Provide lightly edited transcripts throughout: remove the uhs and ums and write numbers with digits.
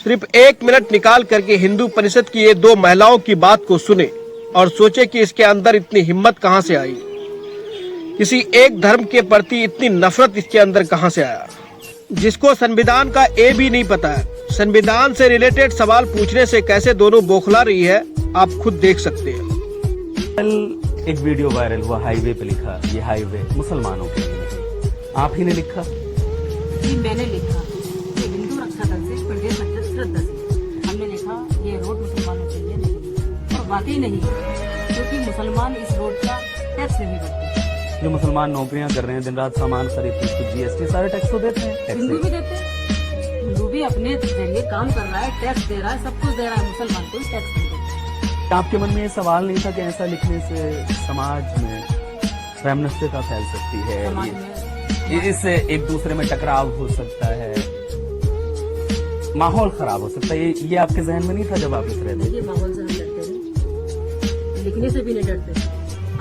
सिर्फ 1 मिनट निकाल करके हिंदू परिषद की ये 2 महिलाओं की बात को सुने और सोचे कि इसके अंदर इतनी हिम्मत कहां से आई, किसी एक धर्म के प्रति इतनी नफरत इसके अंदर कहां से आया। जिसको संविधान का ए भी नहीं पता है, संविधान से रिलेटेड सवाल पूछने से कैसे दोनों बौखला रही है, आप खुद देख सकते हैं। कल एक वीडियो वायरल हुआ, हाईवे पे लिखा ये हाईवे मुसलमानों के लिए नहीं। आप ही ने लिखा? जी मैंने लिखा। ये हिंदू रक्षा दल से पंडित मस्जिद श्रद्धा से हमने लिखा ये रोड मुसलमानों के लिए नहीं, और वाकई नहीं है, क्योंकि मुसलमान इस रोड का टैक्स नहीं भरते। जो मुसलमान नौकरियां कर रहे हैं, दिन रात सामान खरीदते हैं, जीएसटी सारे टैक्स तो देते हैं। हिंदू भी देते हैं, हिंदू भी अपने जरिए काम कर रहा है, टैक्स दे रहा है, सब कुछ दे रहा है, मुसलमान कोई टैक्स नहीं देता। आपके मन में ये सवाल नहीं था कि ऐसा लिखने से समाज में वैमनस्यता फैल सकती है, समाज में इससे एक दूसरे में टकराव हो सकता है, माहौल खराब हो सकता है, ये आपके जहन में नहीं था जब आप लिख रहे थे? ये माहौल से हम डरते हैं, लिखने से भी नहीं डरते,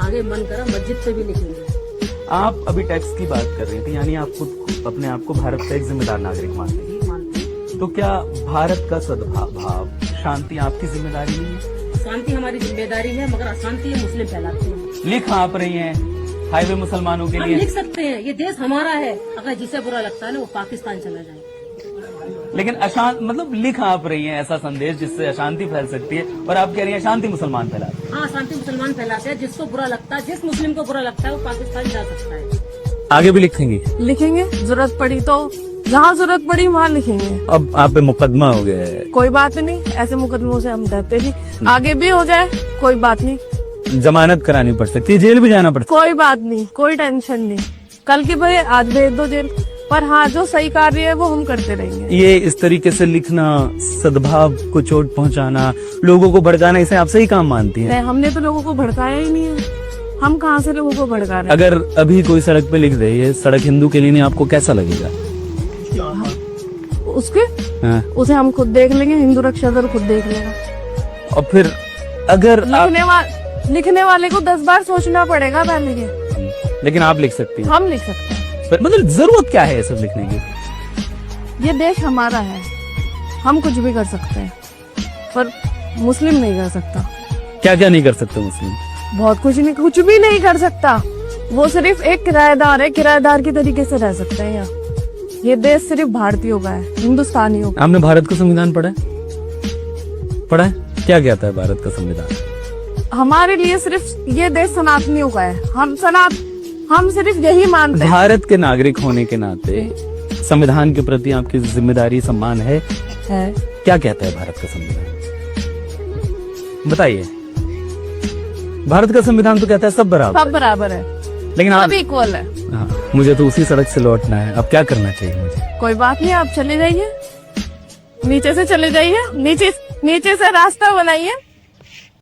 आगे मन करा मस्जिद पे भी लिखेंगे। आप अभी टैक्स की बात कर रहे थे, यानी आप खुद अपने आप को भारत का एक जिम्मेदार नागरिक मानते हैं, तो क्या भारत का सद्भाव शांति आपकी जिम्मेदारी नहीं है? शांति हमारी जिम्मेदारी है, मगर अशांति मुस्लिम फैलाते हैं। लिख आप रही हैं हाईवे मुसलमानों के हम लिए। लिख सकते हैं, ये देश हमारा है, अगर जिसे बुरा लगता है ना वो पाकिस्तान चला जाए। लेकिन अशांत मतलब लिख आप रही हैं ऐसा संदेश जिससे अशांति फैल सकती है, और आप कह रही हैं शांति मुसलमान फैलाते हैं। हाँ, शांति मुसलमान फैलाते हैं, जिसको बुरा लगता है, जिस मुस्लिम को बुरा लगता है वो पाकिस्तान जा सकता है। आगे भी लिखेंगी? लिखेंगे, जरूरत पड़ी तो जहाँ जरूरत पड़ी वहाँ लिखेंगे। अब आप पे मुकदमा हो गया है। कोई बात नहीं, ऐसे मुकदमों से हम डरते नहीं, आगे भी हो जाए कोई बात नहीं। जमानत करानी पड़ सकती है, जेल भी जाना पड़ सकता कोई बात नहीं, कोई टेंशन नहीं, कल की भले आज भेज दो जेल, पर हाँ जो सही कार्य है वो हम करते रहेंगे। ये इस तरीके से लिखना, सद्भाव को चोट पहुंचाना, लोगों को भड़काना, इसे आप सही काम मानती हैं? नहीं, हमने तो लोगों को भड़काया ही नहीं है, हम कहाँ से लोगों को भड़का रहे हैं। अगर अभी कोई सड़क पे लिख दे ये सड़क हिंदू के लिए नहीं, आपको कैसा लगेगा? उसके हाँ। उसे हम खुद देख लेंगे, हिंदू रक्षा दल खुद देख लेगा। और फिर अगर लिखने वाले को 10 बार सोचना पड़ेगा पहले के। लेकिन आप लिख सकती हैं? हम लिख सकते हैं। मतलब जरूरत क्या है ये सब लिखने की? ये देश हमारा है, हम कुछ भी कर सकते हैं, पर मुस्लिम नहीं कर सकता। क्या क्या नहीं कर सकते मुस्लिम? बहुत कुछ भी नहीं कर सकता। वो सिर्फ एक किराएदार है, किराएदार की तरीके से रह सकते हैं यहाँ। ये देश सिर्फ भारतीयों का है, हिंदुस्तानियों का। आपने भारत का संविधान पढ़ा है? पढ़ा है? क्या कहता है भारत का संविधान? हमारे लिए सिर्फ ये देश सनातनियों का है, हम सिर्फ यही मानते हैं। भारत के नागरिक होने के नाते संविधान के प्रति आपकी जिम्मेदारी, सम्मान है? क्या कहता है भारत का संविधान, बताइए? भारत का संविधान तो कहता है सब बराबर है, लेकिन आप इक्वल है। हाँ, मुझे तो उसी सड़क से लौटना है। अब क्या करना चाहिए मुझे? कोई बात नहीं, आप चले जाइए, नीचे से चले जाइए, नीचे से रास्ता बनाइए,